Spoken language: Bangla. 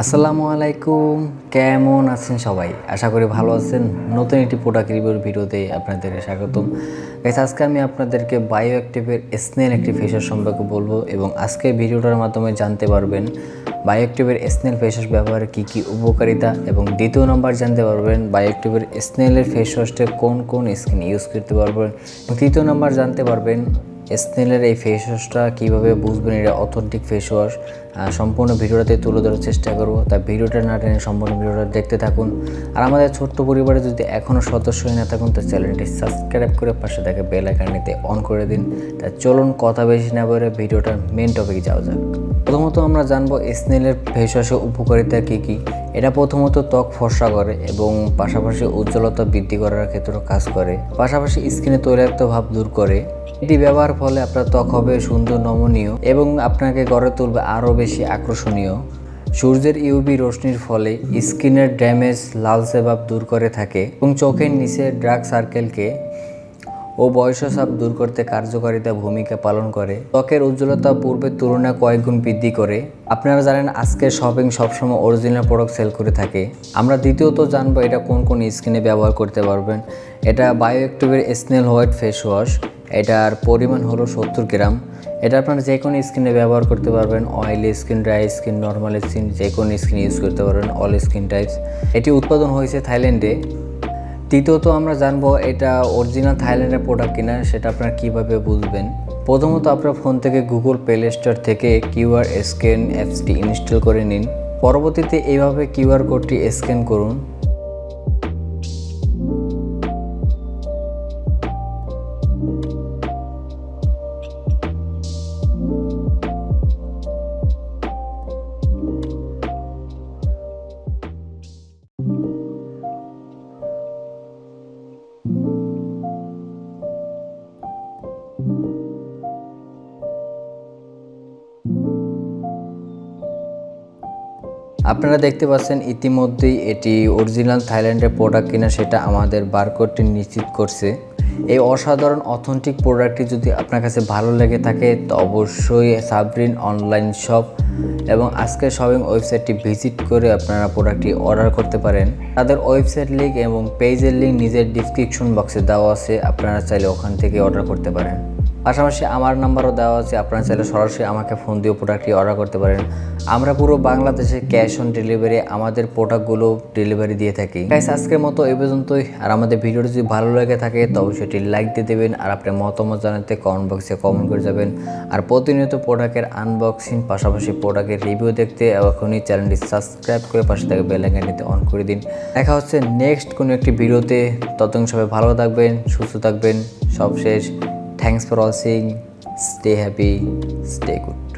আসসালামু আলাইকুম, কেমন আছেন সবাই? আশা করি ভালো আছেন। নতুন একটি প্রোডাক্ট রিভিউর ভিডিওতে আপনাদের স্বাগতম। গাইস, আজকে আমি আপনাদেরকে বায়ো অ্যাক্টিভের স্নেল একটি ফেস ওয়াশ সম্পর্কে বলবো এবং আজকে ভিডিওটার মাধ্যমে জানতে পারবেন বায়ো অ্যাক্টিভের স্নেল ফেস ওয়াশ ব্যবহারে কী কী উপকারিতা, এবং দ্বিতীয় নম্বর জানতে পারবেন বায়ো অ্যাক্টিভের স্নেলের ফেস ওয়াশটা কোন কোন স্কিন ইউজ করতে পারবেন, এবং তৃতীয় নম্বর জানতে পারবেন স্নেলের এই ফেস ওয়াশটা কীভাবে বুঝবেন এটা অথেন্টিক ফেস ওয়াশ। সম্পূর্ণ ভিডিওটাতে তুলে ধরার চেষ্টা করব, তাই ভিডিওটা না টেনে সম্পূর্ণ ভিডিওটা দেখতে থাকুন। আর আমাদের ছোট্ট পরিবারে যদি এখনও সদস্য হয়ে না থাকুন তো চ্যানেলটি সাবস্ক্রাইব করে পাশে থাকা বেল আইকনটিতে অন করে দিন। তাই চলুন কথা বেশি না বলে ভিডিওটার মেন টপিকে যাওয়া যাক। প্রথমত আমরা জানবো স্নেলের ফেস ওয়াশের উপকারিতা কী কী। এটা প্রথমত ত্বক ফর্সা করে এবং পাশাপাশি উজ্জ্বলতা বৃদ্ধি করার ক্ষেত্রেও কাজ করে, পাশাপাশি স্কিনে তৈলাক্ত ভাব দূর করে। এটি ব্যবহার ফলে আপনার ত্বক হবে সুন্দর, নমনীয় এবং আপনাকে গড়ে তুলবে আরও বেশি আকর্ষণীয়। সূর্যের ইউভি রশ্মির ফলে স্কিনের ড্যামেজ, লালচে ভাব দূর করে থাকে এবং চোখের নিচে ডার্ক সার্কেলকে ও বয়সচাপ দূর করতে কার্যকারিতা ভূমিকা পালন করে। ত্বকের উজ্জ্বলতা পূর্বের তুলনায় কয়েক গুণ বৃদ্ধি করে। আপনারা জানেন আজকে শপিং সবসময় অরিজিনাল প্রোডাক্ট সেল করে থাকে। আমরা দ্বিতীয়ত জানবো এটা কোন কোন স্কিনে ব্যবহার করতে পারবেন। এটা বায়ো অ্যাক্টিভের স্নেল হোয়াইট ফেস ওয়াশ। এটার পরিমাণ হলো 70 গ্রাম। এটা আপনারা যে কোনো স্কিনে ব্যবহার করতে পারবেন, oily skin, dry skin, normal skin, যে কোনো স্কিন ইউজ করতে পারবেন, অল স্কিন টাইপস। এটি উৎপাদন হয়েছে থাইল্যান্ডে। তৃতীয়ত আমরা জানবো এটা অরিজিনাল থাইল্যান্ডের প্রোডাক্ট কিনা, সেটা আপনারা কীভাবে বুঝবেন। প্রথমত আপনার ফোন থেকে গুগল প্লে স্টোর থেকে কিউআর স্ক্যান অ্যাপসটি ইনস্টল করে নিন। পরবর্তীতে এইভাবে কিউআর কোডটি স্ক্যান করুন। আপনারা দেখতে পাচ্ছেন ইতিমধ্যেই এটি অরিজিনাল থাইল্যান্ডের প্রোডাক্ট কিনা সেটা আমাদের বারকোডটি নিশ্চিত করছে। এই অসাধারণ অথেন্টিক প্রোডাক্টটি যদি আপনার কাছে ভালো লেগে থাকে তো অবশ্যই সাবরিন অনলাইন শপ এবং আজকের শপিং ওয়েবসাইটটি ভিজিট করে আপনারা প্রোডাক্টটি অর্ডার করতে পারেন। তাদের ওয়েবসাইট লিঙ্ক এবং পেজের লিঙ্ক নিজের ডিসক্রিপশন বক্সে দেওয়া আছে, আপনারা চাইলে ওখান থেকে অর্ডার করতে পারেন। পাশাপাশি আমার নাম্বারও দেওয়া আছে, আপনারা চাইলে সরাসরি আমাকে ফোন দিয়ে প্রোডাক্টটি অর্ডার করতে পারেন। আমরা পুরো বাংলাদেশে ক্যাশ অন ডেলিভারি আমাদের প্রোডাক্টগুলো ডেলিভারি দিয়ে থাকি। গাইস, আজকের মতো এই পর্যন্তই। আর আমাদের ভিডিওটি যদি ভালো লেগে থাকে তো অবশ্যই এটি লাইক দিয়ে দেবেন, আর আপনার মতামত জানাতে কমেন্ট বক্সে কমেন্ট করে যাবেন। আর প্রতিনিয়ত প্রোডাক্টের আনবক্সিং পাশাপাশি প্রোডাক্টের রিভিউ দেখতে এখনই চ্যানেলটি সাবস্ক্রাইব করে পাশে থেকে বেল আইকনটিতে অন করে দিন। দেখা হচ্ছে নেক্সট কোনো একটি ভিডিওতে। ততক্ষণ সবাই ভালো থাকবেন, সুস্থ থাকবেন। সব শেষ, thanks for watching. Stay happy, stay good.